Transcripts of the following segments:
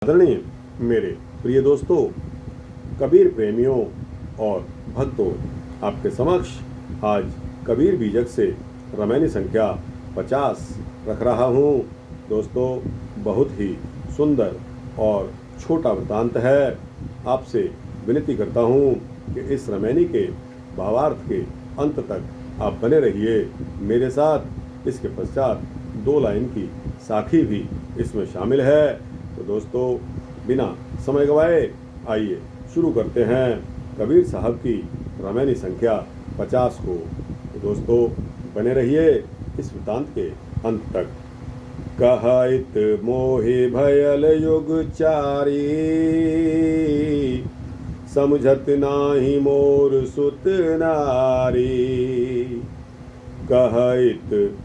आदरणीय मेरे प्रिय दोस्तों, कबीर प्रेमियों और भक्तों, आपके समक्ष आज कबीर बीजक से रामायणी संख्या 50 रख रहा हूँ। दोस्तों, बहुत ही सुंदर और छोटा वृतांत है। आपसे विनती करता हूँ कि इस रामायणी के भावार्थ के अंत तक आप बने रहिए मेरे साथ। इसके पश्चात 2 लाइन की साखी भी इसमें शामिल है। तो दोस्तों, बिना समय गवाए आइए शुरू करते हैं कबीर साहब की रामायणी संख्या 50 को। तो दोस्तों, बने रहिए इस वृतांत के अंत तक। कहत मोहि भयल युग चारी, समझत नाही मोर सुत नारी। कहत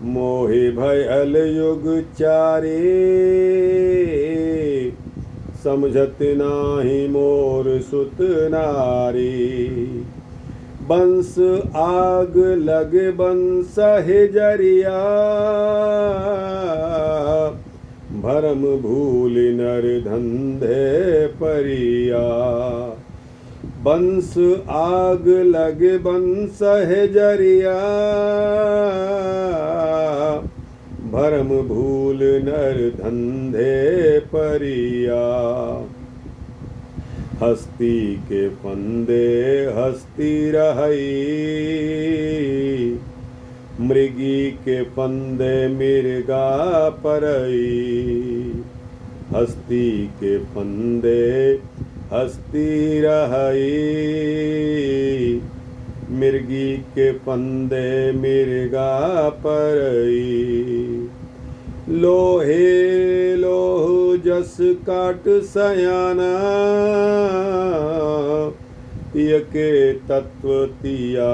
मोहि भयल युग चारी, समझत नाही मोर सुत नारी। बंस आग लगे बंस जरिया, भरम भूल नर धंधे परिया। बंस आग लगे बंस जरिया, भरम भूल नर धंधे परिया। हस्ती के फंदे हस्ती रही, मृगी के फंदे मृगा परई। हस्ती के फंदे हस्ती रही, मृगी के फंदे मृगा परई। लोहे लोह जस काट सयाना, तिय के तत्व तिया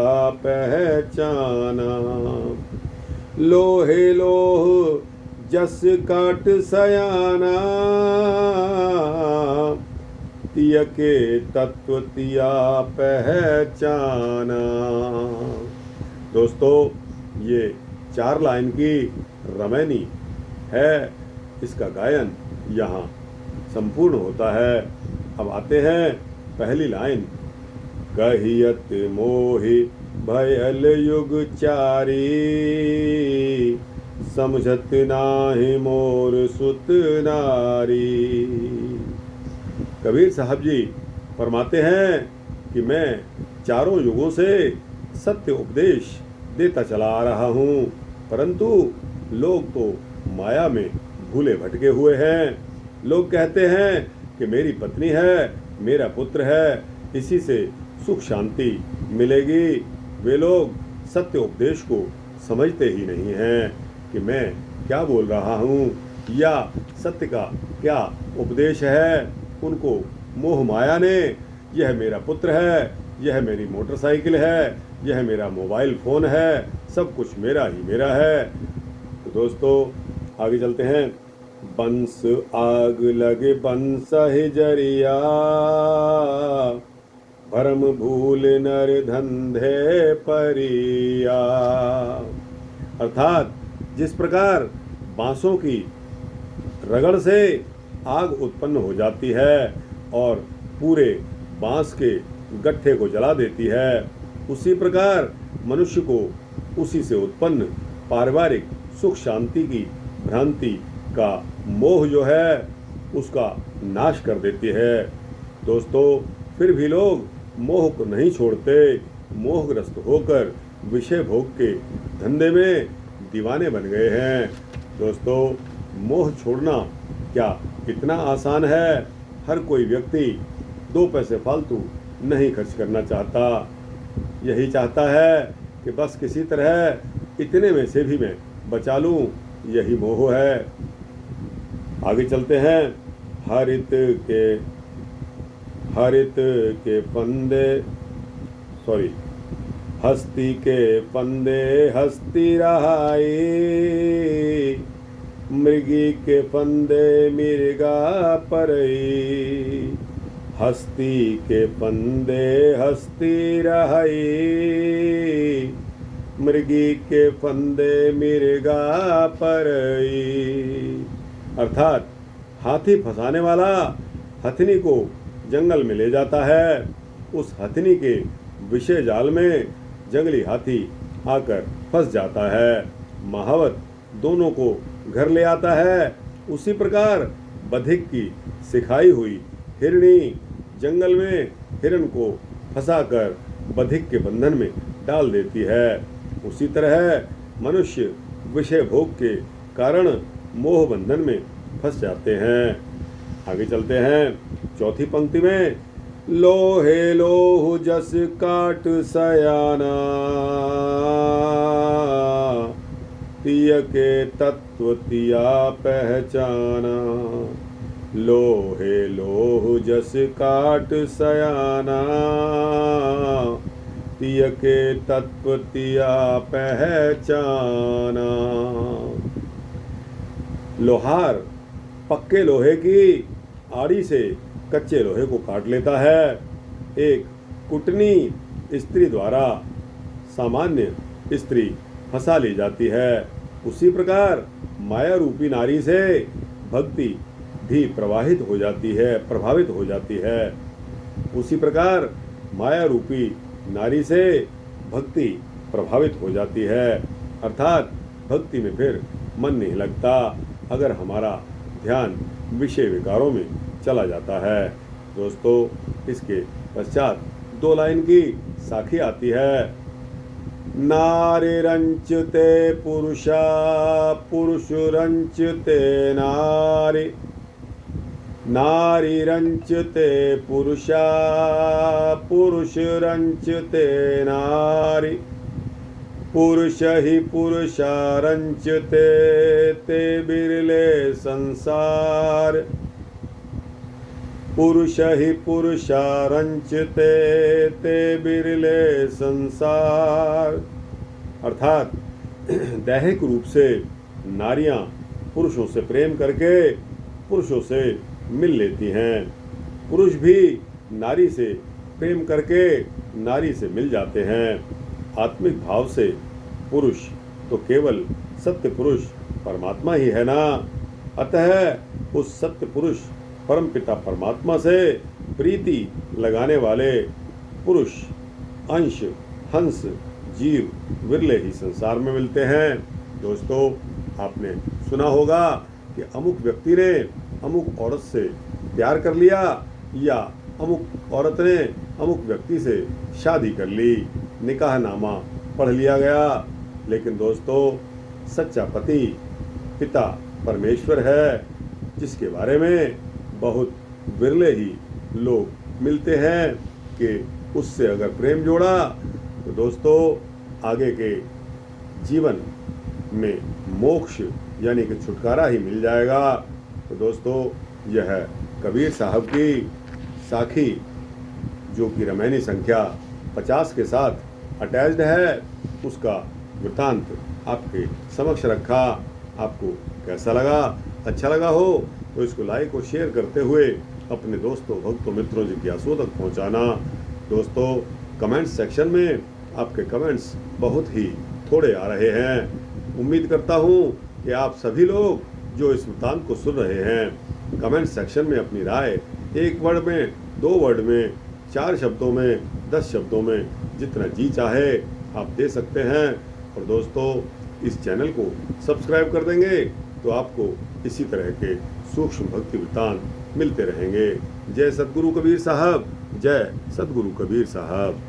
पहचाना। लोहे लोह जस काट सयाना, तिय के तत्व तिया पहचाना। दोस्तों, ये 4 लाइन की रामायणी है। इसका गायन यहाँ संपूर्ण होता है। अब आते हैं पहली लाइन। कहियत मोहि भयल युग चारी, समझत नाही मोर सुत नारी। कबीर साहब जी फरमाते हैं कि मैं चारों युगों से सत्य उपदेश देता चला आ रहा हूँ, परंतु लोग तो माया में भूले भटके हुए हैं। लोग कहते हैं कि मेरी पत्नी है, मेरा पुत्र है, इसी से सुख शांति मिलेगी। वे लोग सत्य उपदेश को समझते ही नहीं हैं कि मैं क्या बोल रहा हूँ या सत्य का क्या उपदेश है। उनको मोह माया ने, यह मेरा पुत्र है, यह मेरी मोटरसाइकिल है, यह मेरा मोबाइल फ़ोन है, सब कुछ मेरा ही मेरा है। तो दोस्तों, आगे चलते हैं। बंस आग लगे बंस जरिया, भरम भूल नर धंधे परिया। अर्थात जिस प्रकार बांसों की रगड़ से आग उत्पन्न हो जाती है और पूरे बांस के गट्ठे को जला देती है, उसी प्रकार मनुष्य को उसी से उत्पन्न पारिवारिक सुख शांति की भ्रांति का मोह जो है उसका नाश कर देती है। दोस्तों, फिर भी लोग मोह को नहीं छोड़ते। मोहग्रस्त होकर विषय भोग के धंधे में दीवाने बन गए हैं। दोस्तों, मोह छोड़ना क्या इतना आसान है? हर कोई व्यक्ति 2 पैसे फालतू नहीं खर्च करना चाहता। यही चाहता है कि बस किसी तरह इतने में से भी मैं बचा लूं। यही मोह है। आगे चलते हैं। हरित के फंदे हस्ती के फंदे हस्ती रहाई, मृगी के फंदे मृगा परई। हस्ती के फंदे हस्ती रहाई, मृगी के फंदे मृगा परई। अर्थात हाथी फंसाने वाला हथनी को जंगल में ले जाता है। उस हथनी के विषय जाल में जंगली हाथी आकर फंस जाता है। महावत दोनों को घर ले आता है। उसी प्रकार बधिक की सिखाई हुई हिरणी जंगल में हिरण को फंसाकर बधिक के बंधन में डाल देती है। उसी तरह मनुष्य विषय भोग के कारण मोह बंधन में फंस जाते हैं। आगे चलते हैं चौथी पंक्ति में, लोहे लोह जस काट सयाना, तिय के तत्व तिया पहचाना। लोहे लोह जस काट सयाना, तिय के तत्व तिया पहचाना। लोहार पक्के लोहे की आड़ी से कच्चे लोहे को काट लेता है। एक कुटनी स्त्री द्वारा सामान्य स्त्री फंसा ली जाती है। उसी प्रकार माया रूपी नारी से भक्ति भी प्रभावित हो जाती है। उसी प्रकार माया रूपी नारी से भक्ति प्रभावित हो जाती है, अर्थात भक्ति में फिर मन नहीं लगता अगर हमारा ध्यान विषय विकारों में चला जाता है। दोस्तों, इसके पश्चात 2 लाइन की साखी आती है। नारीरंचते पुरुषा, पुरुषरंचते नारी। नारीरंचते पुरुषा, पुरुषरंचते नारी। पुरुष ही पुरुषारंचते, ते बिरले संसार। पुरुष ही पुरुषारंचते, ते बिरले संसार। अर्थात दैहिक रूप से नारियां पुरुषों से प्रेम करके पुरुषों से मिल लेती हैं। पुरुष भी नारी से प्रेम करके नारी से मिल जाते हैं। आत्मिक भाव से पुरुष तो केवल सत्य पुरुष परमात्मा ही है ना। अतः उस सत्य पुरुष परमपिता परमात्मा से प्रीति लगाने वाले पुरुष अंश हंस जीव विरले ही संसार में मिलते हैं। दोस्तों, आपने सुना होगा कि अमुक व्यक्ति ने अमुक औरत से प्यार कर लिया या अमुक औरत ने अमुक व्यक्ति से शादी कर ली, निकाहनामा पढ़ लिया गया। लेकिन दोस्तों, सच्चा पति पिता परमेश्वर है, जिसके बारे में बहुत विरले ही लोग मिलते हैं कि उससे अगर प्रेम जोड़ा तो दोस्तों आगे के जीवन में मोक्ष यानी कि छुटकारा ही मिल जाएगा। तो दोस्तों, यह कबीर साहब की साखी जो कि रामायणी संख्या 50 के साथ अटैच्ड है, उसका वृत्तांत आपके समक्ष रखा। आपको कैसा लगा? अच्छा लगा हो तो इसको लाइक और शेयर करते हुए अपने दोस्तों भक्तों मित्रों जिज्ञासुओं तक पहुंचाना। दोस्तों, कमेंट सेक्शन में आपके कमेंट्स बहुत ही थोड़े आ रहे हैं। उम्मीद करता हूं कि आप सभी लोग जो इस वृत्तांत को सुन रहे हैं कमेंट सेक्शन में अपनी राय 1 वर्ड में, 2 वर्ड में, 4 शब्दों में, 10 शब्दों में जितना जी चाहे आप दे सकते हैं। और दोस्तों, इस चैनल को सब्सक्राइब कर देंगे तो आपको इसी तरह के सूक्ष्म भक्ति वृत्तांत मिलते रहेंगे। जय सद्गुरु कबीर साहब, जय सद्गुरु कबीर साहब।